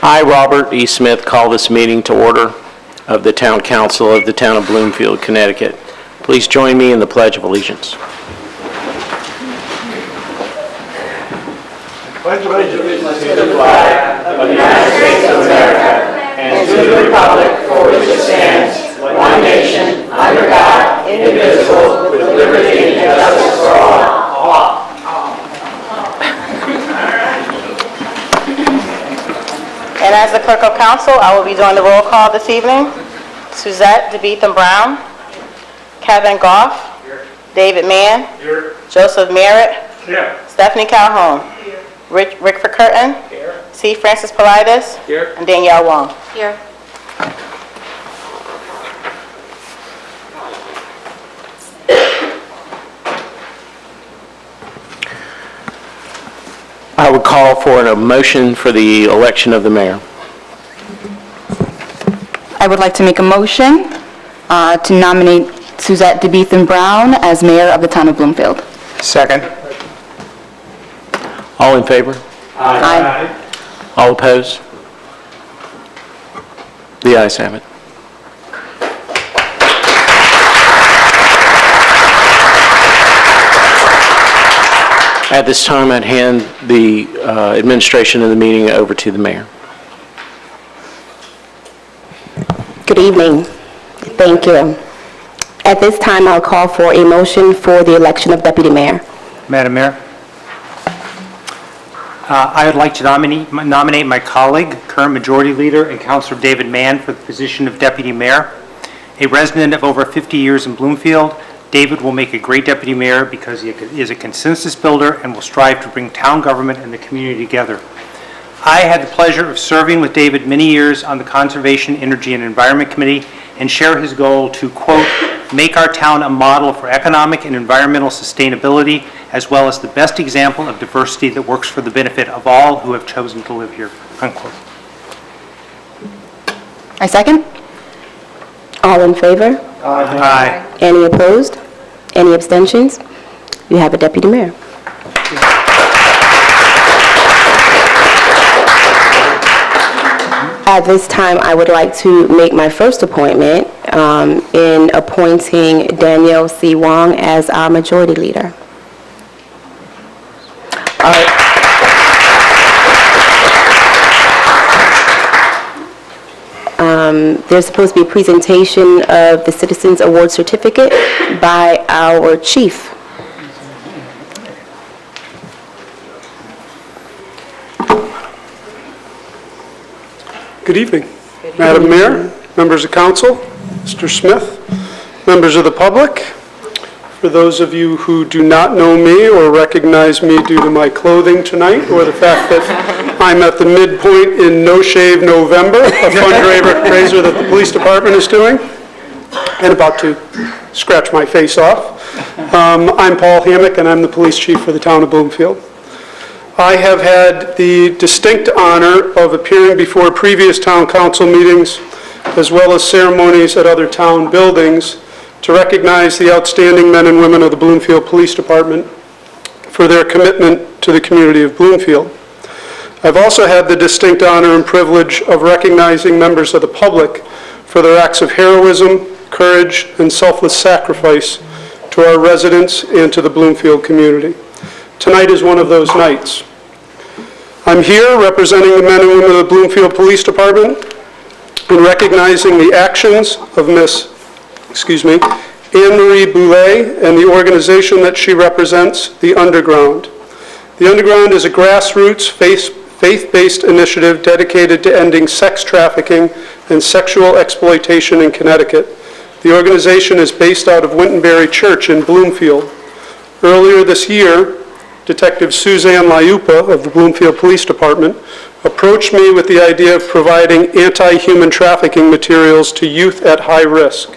I, Robert E. Smith, call this meeting to order of the Town Council of the Town of Bloomfield, Connecticut. Please join me in the Pledge of Allegiance. Pledge allegiance to the flag of the United States of America and to the republic for which it stands, one nation, under God, indivisible, with liberty and justice for all. And as the Clerk of Council, I will be doing the roll call this evening. Suzette DeBeetham Brown, Kevin Goff, David Mann, Joseph Merritt, Stephanie Calhoun, Rick Curtin, C. Francis Politis, and Danielle Wong. Here. I would call for a motion for the election of the mayor. I would like to make a motion to nominate Suzette DeBeetham Brown as mayor of the town of Bloomfield. Second. All in favor? Aye. All opposed? The ayes have it. At this time, I'd hand the administration of the meeting over to the mayor. Good evening. Thank you. At this time, I'll call for a motion for the election of deputy mayor. Madam Mayor, I would like to nominate my colleague, current Majority Leader and Councilor David Mann for the position of Deputy Mayor. A resident of over 50 years in Bloomfield, David will make a great Deputy Mayor because he is a consensus builder and will strive to bring town government and the community together. I had the pleasure of serving with David many years on the Conservation, Energy, and Environment Committee and share his goal to, quote, make our town a model for economic and environmental sustainability, as well as the best example of diversity that works for the benefit of all who have chosen to live here, unquote. I second. All in favor? Aye. Any opposed? Any abstentions? You have a deputy mayor. At this time, I would like to make my first appointment in appointing Danielle C. Wong as our majority leader. There's supposed to be a presentation of the Citizens Award Certificate by our chief. Good evening. Madam Mayor, members of council, Mr. Smith, members of the public. For those of you who do not know me or recognize me due to my clothing tonight or the fact that I'm at the midpoint in No Shave November, a fundraiser that the police department is doing, and about to scratch my face off. I'm Paul Hammock, and I'm the police chief for the town of Bloomfield. I have had the distinct honor of appearing before previous town council meetings, as well as ceremonies at other town buildings, to recognize the outstanding men and women of the Bloomfield Police Department for their commitment to the community of Bloomfield. I've also had the distinct honor and privilege of recognizing members of the public for their acts of heroism, courage, and selfless sacrifice to our residents and to the Bloomfield community. Tonight is one of those nights. I'm here representing the men and women of the Bloomfield Police Department in recognizing the actions of Miss Anne-Marie Boulay and the organization that she represents, the Underground. The Underground is a grassroots faith-based initiative dedicated to ending sex trafficking and sexual exploitation in Connecticut. The organization is based out of Wintonbury Church in Bloomfield. Earlier this year, Detective Suzanne Liupa of the Bloomfield Police Department approached me with the idea of providing anti-human trafficking materials to youth at high risk.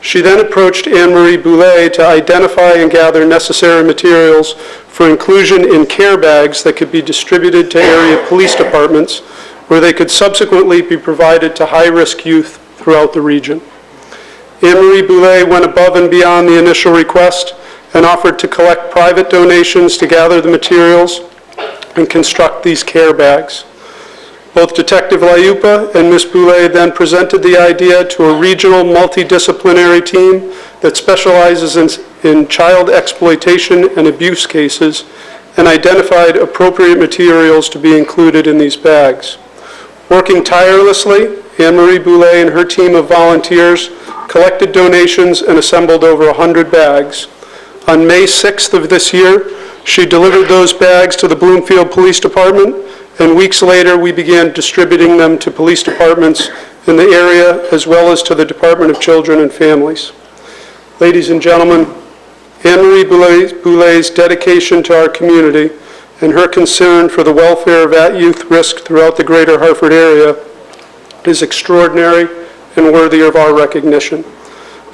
She then approached Anne-Marie Boulay to identify and gather necessary materials for inclusion in care bags that could be distributed to area police departments, where they could subsequently be provided to high-risk youth throughout the region. Anne-Marie Boulay went above and beyond the initial request and offered to collect private donations to gather the materials and construct these care bags. Both Detective Liupa and Ms. Boulay then presented the idea to a regional multidisciplinary team that specializes in child exploitation and abuse cases and identified appropriate materials to be included in these bags. Working tirelessly, Anne-Marie Boulay and her team of volunteers collected donations and assembled over 100 bags. On May 6th of this year, she delivered those bags to the Bloomfield Police Department, and weeks later we began distributing them to police departments in the area as well as to the Department of Children and Families. Ladies and gentlemen, Anne-Marie Boulay's dedication to our community and her concern for the welfare of at-youth risk throughout the greater Hartford area is extraordinary and worthy of our recognition.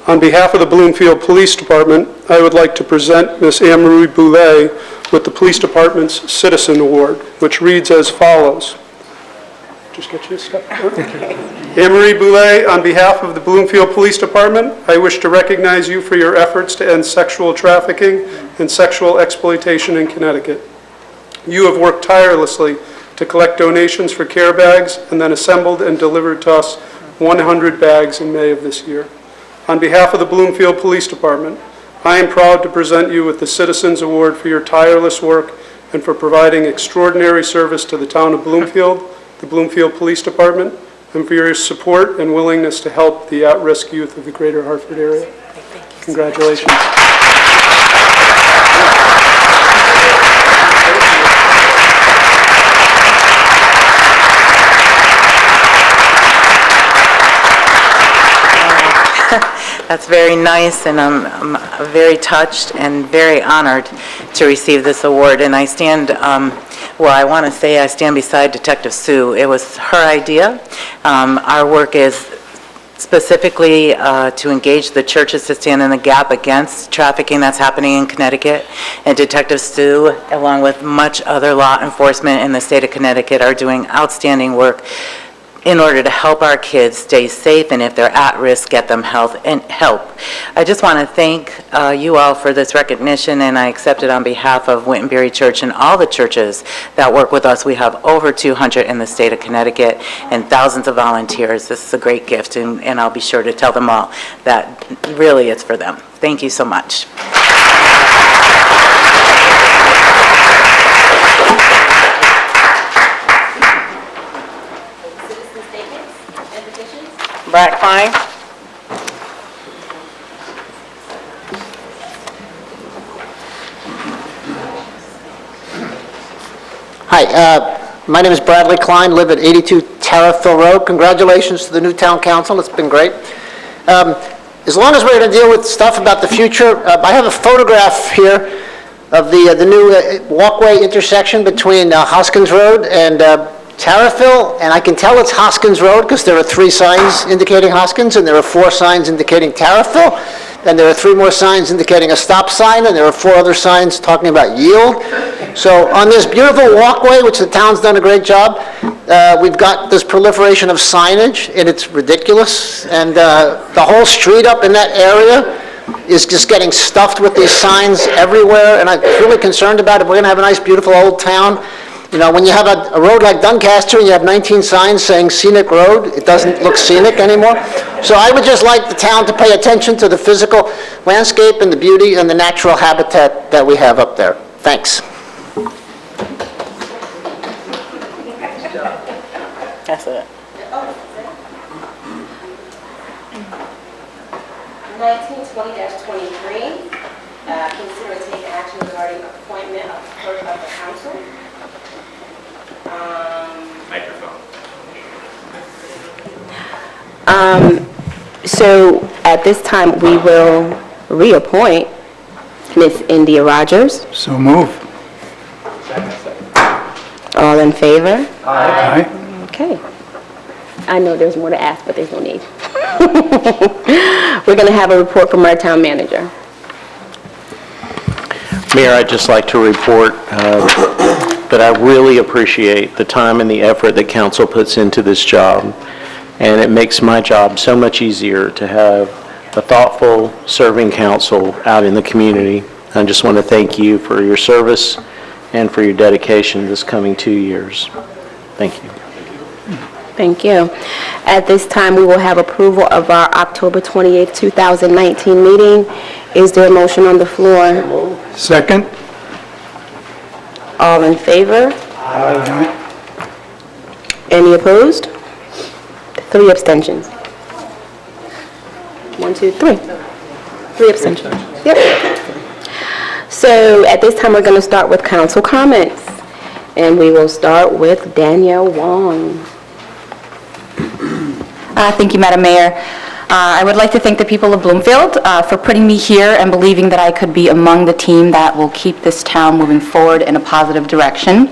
On behalf of the Bloomfield Police Department, I would like to present Ms. Anne-Marie Boulay with the Police Department's Citizen Award, which reads as follows. Just get you a step. Anne-Marie Boulay, on behalf of the Bloomfield Police Department, I wish to recognize you for your efforts to end sexual trafficking and sexual exploitation in Connecticut. You have worked tirelessly to collect donations for care bags and then assembled and delivered to us 100 bags in May of this year. On behalf of the Bloomfield Police Department, I am proud to present you with the Citizens Award for your tireless work and for providing extraordinary service to the town of Bloomfield, the Bloomfield Police Department, and for your support and willingness to help the at-risk youth of the greater Hartford area. Congratulations. That's very nice, and I'm very touched and very honored to receive this award. And I stand, I want to say I stand beside Detective Sue. It was her idea. Our work is specifically to engage the churches to stand in the gap against trafficking that's happening in Connecticut. And Detective Sue, along with much other law enforcement in the state of Connecticut, are doing outstanding work in order to help our kids stay safe, and if they're at risk, get them help. I just want to thank you all for this recognition, and I accept it on behalf of Wittenberry Church and all the churches that work with us. We have over 200 in the state of Connecticut and thousands of volunteers. This is a great gift, and I'll be sure to tell them all that really it's for them. Thank you so much. Brad Klein. Hi, my name is Bradley Klein, live at 82 Tariffville Road. Congratulations to the new town council, it's been great. As long as we're going to deal with stuff about the future, I have a photograph here of the new walkway intersection between Hoskins Road and Tariffville, and I can tell it's Hoskins Road because there are 3 signs indicating Hoskins, and there are 4 signs indicating Tariffville, and there are 3 more signs indicating a stop sign, and there are 4 other signs talking about yield. So on this beautiful walkway, which the town's done a great job, we've got this proliferation of signage, and it's ridiculous, and the whole street up in that area is just getting stuffed with these signs everywhere, and I'm really concerned about it. We're going to have a nice, beautiful old town. You know, when you have a road like Doncaster and you have 19 signs saying scenic road, it doesn't look scenic anymore. So I would just like the town to pay attention to the physical landscape and the beauty and the natural habitat that we have up there. Thanks. That's it. 1920-23, consider and take action regarding appointment of clerk of the council. Microphone. So at this time, we will reappoint Ms. India Rogers. So move. All in favor? Aye. Okay. I know there's more to ask, but there's no need. We're going to have a report from our town manager. Mayor, I'd just like to report that I really appreciate the time and the effort that council puts into this job, and it makes my job so much easier to have a thoughtful, serving council out in the community. I just want to thank you for your service and for your dedication this coming 2 years. Thank you. Thank you. At this time, we will have approval of our October 28th, 2019 meeting. Is there a motion on the floor? Second? All in favor? Any opposed? 3 abstentions. 1, 2, 3. 3 abstentions. Yep. So at this time, we're going to start with council comments. And we will start with Danielle Wong. Thank you, Madam Mayor. I would like to thank the people of Bloomfield for putting me here and believing that I could be among the team that will keep this town moving forward in a positive direction.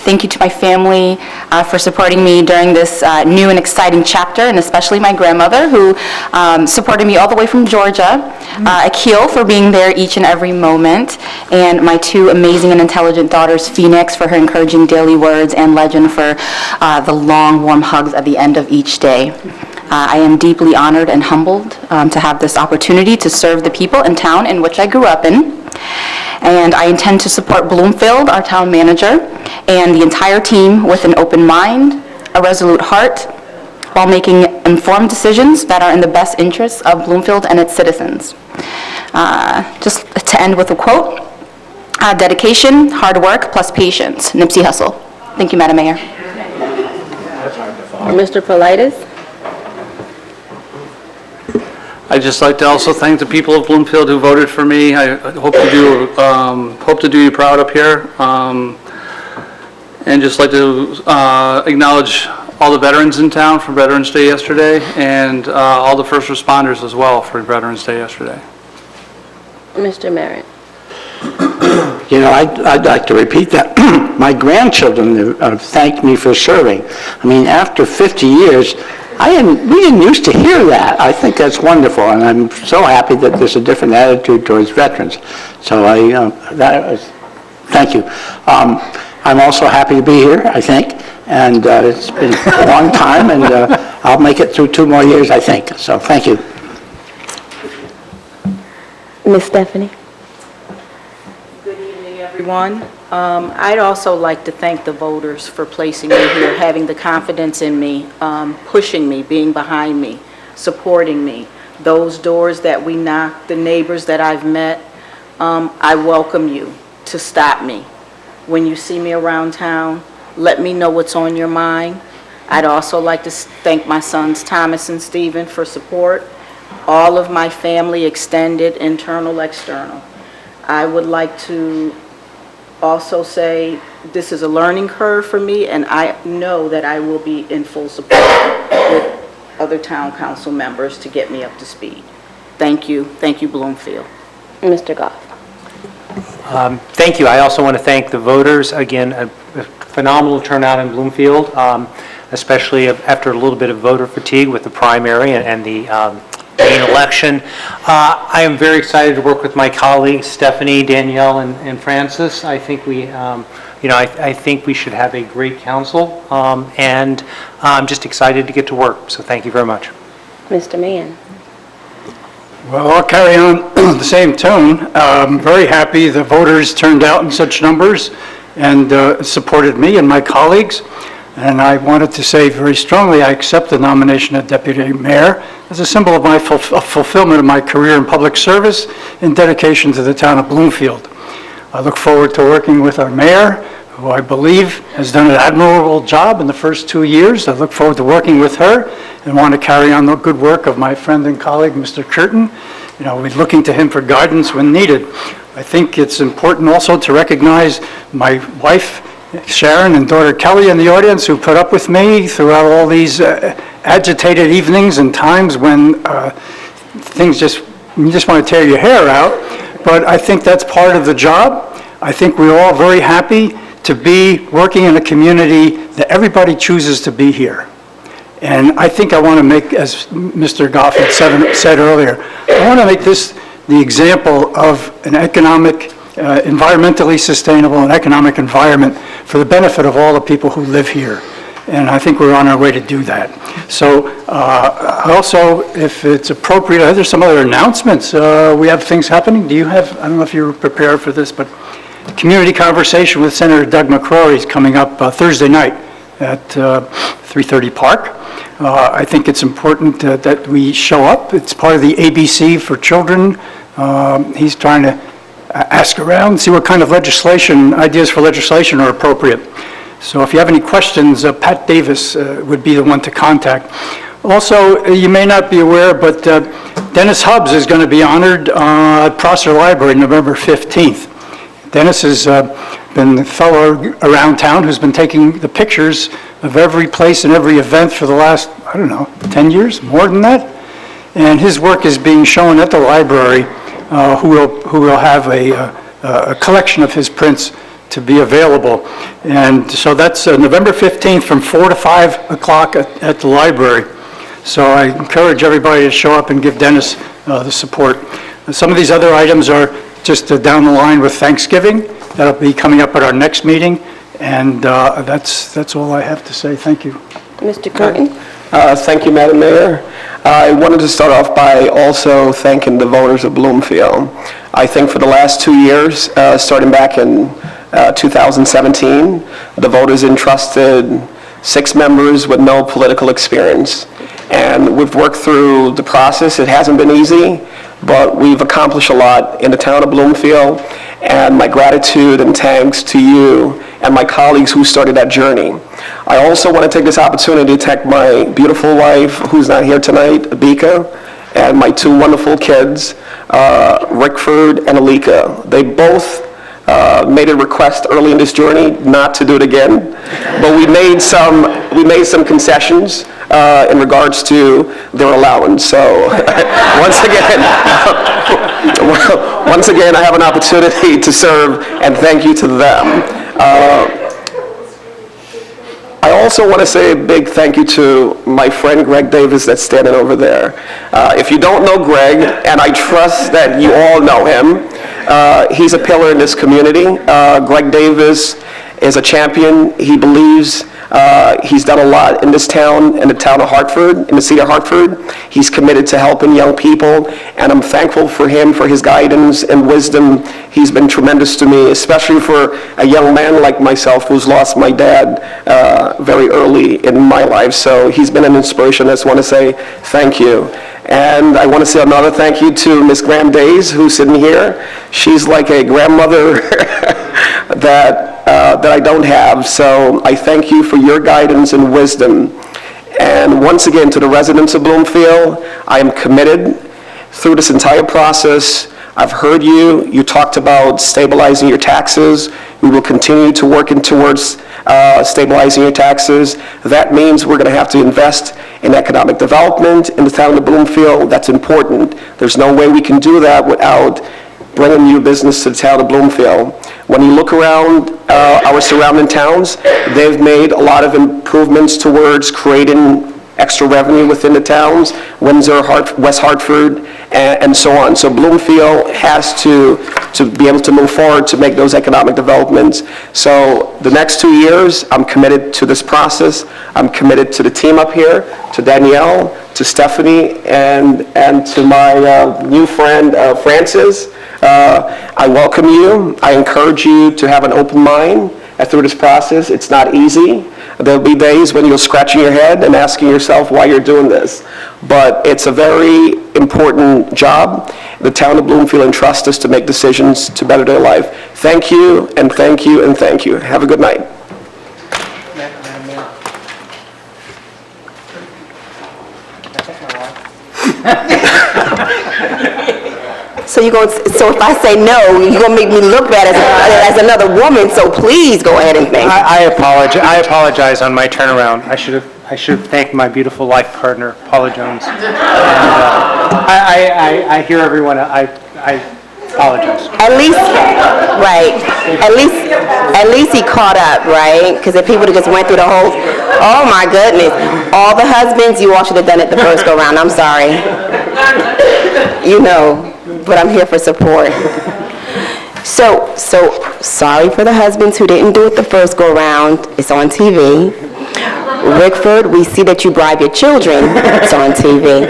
Thank you to my family for supporting me during this new and exciting chapter, and especially my grandmother, who supported me all the way from Georgia, Akil for being there each and every moment, and my 2 amazing and intelligent daughters, Phoenix for her encouraging daily words, and Legend for the long, warm hugs at the end of each day. I am deeply honored and humbled to have this opportunity to serve the people and town in which I grew up in. And I intend to support Bloomfield, our town manager, and the entire team with an open mind, a resolute heart, while making informed decisions that are in the best interests of Bloomfield and its citizens. Just to end with a quote, dedication, hard work, plus patience, Nipsey Hussle. Thank you, Madam Mayor. Mr. Politis? I'd just like to also thank the people of Bloomfield who voted for me. I hope to do you proud up here. And just like to acknowledge all the veterans in town for Veterans Day yesterday, and all the first responders as well for Veterans Day yesterday. Mr. Merritt? You know, I'd like to repeat that. My grandchildren have thanked me for serving. I mean, after 50 years, we didn't used to hear that. I think that's wonderful, and I'm so happy that there's a different attitude towards veterans. So thank you. I'm also happy to be here, I think, and it's been a long time, and I'll make it through 2 more years, I think. So thank you. Ms. Stephanie? Good evening, everyone. I'd also like to thank the voters for placing me here, having the confidence in me, pushing me, being behind me, supporting me. Those doors that we knocked, the neighbors that I've met, I welcome you to stop me. When you see me around town, let me know what's on your mind. I'd also like to thank my sons Thomas and Stephen for support, all of my family, extended, internal, external. I would like to also say this is a learning curve for me, and I know that I will be in full support with other town council members to get me up to speed. Thank you. Thank you, Bloomfield. Mr. Goff? Thank you. I also want to thank the voters. Again, a phenomenal turnout in Bloomfield, especially after a little bit of voter fatigue with the primary and the main election. I am very excited to work with my colleagues, Stephanie, Danielle, and Francis. I think I think we should have a great council, and I'm just excited to get to work. So thank you very much. Mr. Mann? Well, I'll carry on the same tone. I'm very happy the voters turned out in such numbers and supported me and my colleagues. And I wanted to say very strongly, I accept the nomination of Deputy Mayor as a symbol of my fulfillment of my career in public service and dedication to the town of Bloomfield. I look forward to working with our mayor, who I believe has done an admirable job in the first 2 years. I look forward to working with her and want to carry on the good work of my friend and colleague, Mr. Curtin. You know, we're looking to him for guidance when needed. I think it's important also to recognize my wife, Sharon, and daughter Kelly in the audience, who put up with me throughout all these agitated evenings and times when things you just want to tear your hair out. But I think that's part of the job. I think we're all very happy to be working in a community that everybody chooses to be here. And I think I want to make, as Mr. Goff had said earlier, I want to make this the example of an economic, environmentally sustainable and economic environment for the benefit of all the people who live here. And I think we're on our way to do that. So also, if it's appropriate, there's some other announcements. We have things happening. I don't know if you're prepared for this, but community conversation with Senator Doug McCrory is coming up Thursday night at 330 Park. I think it's important that we show up. It's part of the ABC for children. He's trying to ask around, see what kind of ideas for legislation are appropriate. So if you have any questions, Pat Davis would be the one to contact. Also, you may not be aware, but Dennis Hubbs is going to be honored at Prosser Library November 15th. Dennis has been a fellow around town who's been taking the pictures of every place and every event for the last, 10 years, more than that. And his work is being shown at the library, who will have a collection of his prints to be available. And so that's November 15th from 4 to 5 o'clock at the library. So I encourage everybody to show up and give Dennis the support. Some of these other items are just down the line with Thanksgiving. That'll be coming up at our next meeting. And that's all I have to say. Thank you. Mr. Curtin? Thank you, Madam Mayor. I wanted to start off by also thanking the voters of Bloomfield. I think for the last 2 years, starting back in 2017, the voters entrusted 6 members with no political experience. And we've worked through the process. It hasn't been easy, but we've accomplished a lot in the town of Bloomfield. And my gratitude and thanks to you and my colleagues who started that journey. I also want to take this opportunity to thank my beautiful wife, who's not here tonight, Abika, and my 2 wonderful kids, Rickford and Alika. They both made a request early in this journey not to do it again, but we made some concessions in regards to their allowance. So once again, I have an opportunity to serve, and thank you to them. I also want to say a big thank you to my friend Greg Davis that's standing over there. If you don't know Greg, and I trust that you all know him, he's a pillar in this community. Greg Davis is a champion. He believes he's done a lot in this town, in the town of Hartford, in the city of Hartford. He's committed to helping young people, and I'm thankful for him, for his guidance and wisdom. He's been tremendous to me, especially for a young man like myself who's lost my dad very early in my life. So he's been an inspiration. I just want to say thank you. And I want to say another thank you to Miss Graham Days, who's sitting here. She's like a grandmother that I don't have. So I thank you for your guidance and wisdom. And once again, to the residents of Bloomfield, I am committed through this entire process. I've heard you. You talked about stabilizing your taxes. We will continue to work towards stabilizing your taxes. That means we're going to have to invest in economic development in the town of Bloomfield. That's important. There's no way we can do that without bringing new business to the town of Bloomfield. When you look around our surrounding towns, they've made a lot of improvements towards creating extra revenue within the towns, Windsor, West Hartford, and so on. So Bloomfield has to be able to move forward to make those economic developments. So the next 2 years, I'm committed to this process. I'm committed to the team up here, to Danielle, to Stephanie, and to my new friend, Francis. I welcome you. I encourage you to have an open mind through this process. It's not easy. There'll be days when you're scratching your head and asking yourself why you're doing this. But it's a very important job. The town of Bloomfield entrusts us to make decisions to better their life. Thank you, and thank you, and thank you. Have a good night. So if I say no, you're gonna make me look bad as another woman, so please go ahead and thank me. I apologize on my turnaround. I should have thanked my beautiful life partner, Paula Jones. And, I hear everyone. I apologize. At least, right, at least he caught up, right? Because if he would've just went through the whole, oh my goodness, all the husbands, you all should have done it the first go round, I'm sorry. You know, but I'm here for support. So sorry for the husbands who didn't do it the first go round, it's on TV. Rickford, we see that you bribe your children, it's on TV.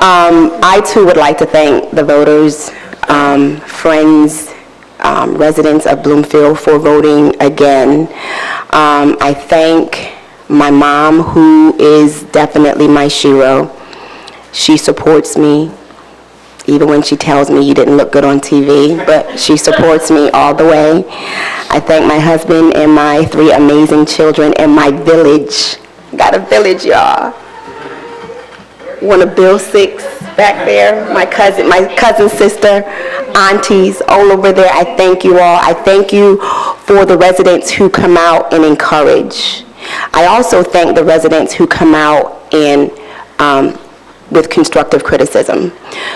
I too would like to thank the voters, friends, residents of Bloomfield for voting again. I thank my mom, who is definitely my shero. She supports me, even when she tells me you didn't look good on TV, but she supports me all the way. I thank my husband and my 3 amazing children and my village. Got a village, y'all. One of Bill 6 back there, my cousin, sister, aunties all over there. I thank you all. I thank you for the residents who come out and encourage. I also thank the residents who come out and with constructive criticism.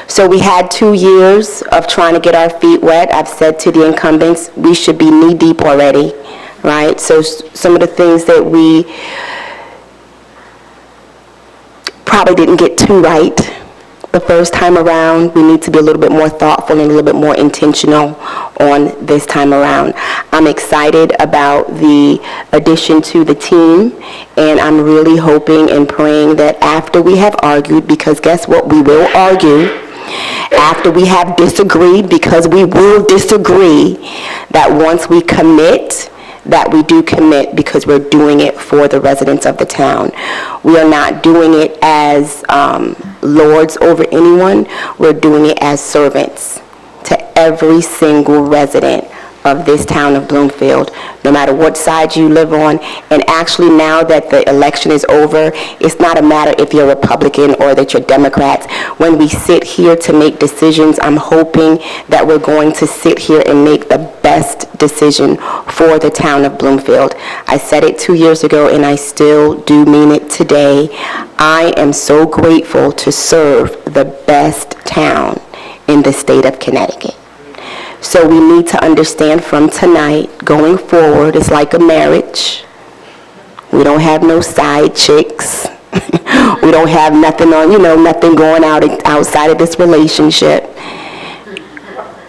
So we had 2 years of trying to get our feet wet. I've said to the incumbents, we should be knee-deep already, right? So some of the things that we probably didn't get too right the first time around, we need to be a little bit more thoughtful and a little bit more intentional on this time around. I'm excited about the addition to the team, and I'm really hoping and praying that after we have argued, because guess what, we will argue, after we have disagreed, because we will disagree, that once we commit, that we do commit because we're doing it for the residents of the town. We are not doing it as lords over anyone. We're doing it as servants to every single resident of this town of Bloomfield, no matter what side you live on. And actually, now that the election is over, it's not a matter if you're Republican or that you're Democrats. When we sit here to make decisions, I'm hoping that we're going to sit here and make the best decision for the town of Bloomfield. I said it 2 years ago, and I still do mean it today. I am so grateful to serve the best town in the state of Connecticut. So we need to understand from tonight, going forward, it's like a marriage. We don't have no side chicks. We don't have nothing on, nothing going outside of this relationship.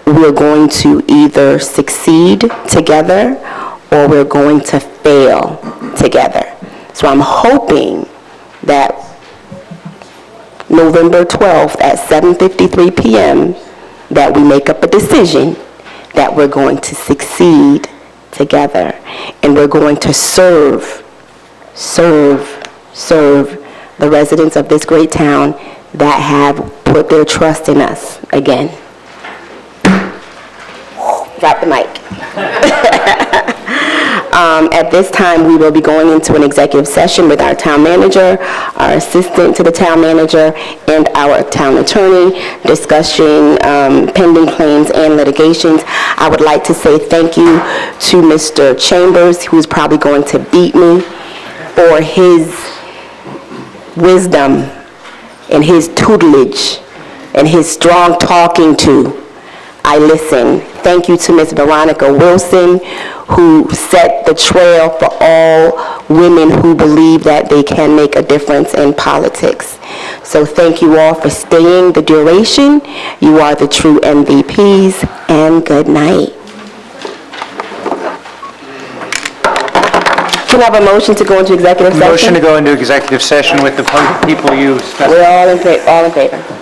We're going to either succeed together or we're going to fail together. So I'm hoping that November 12th at 7:53 p.m., that we make up a decision that we're going to succeed together, and we're going to serve the residents of this great town that have put their trust in us again. Drop the mic. At this time, we will be going into an executive session with our town manager, our assistant to the town manager, and our town attorney, discussing pending claims and litigations. I would like to say thank you to Mr. Chambers, who's probably going to beat me, for his wisdom and his tutelage and his strong talking to. I listen. Thank you to Ms. Veronica Wilson, who set the trail for all women who believe that they can make a difference in politics. So thank you all for staying the duration. You are the true MVPs, and good night. Can I have a motion to go into executive session? Motion to go into executive session with the people you specified. We're all in favor.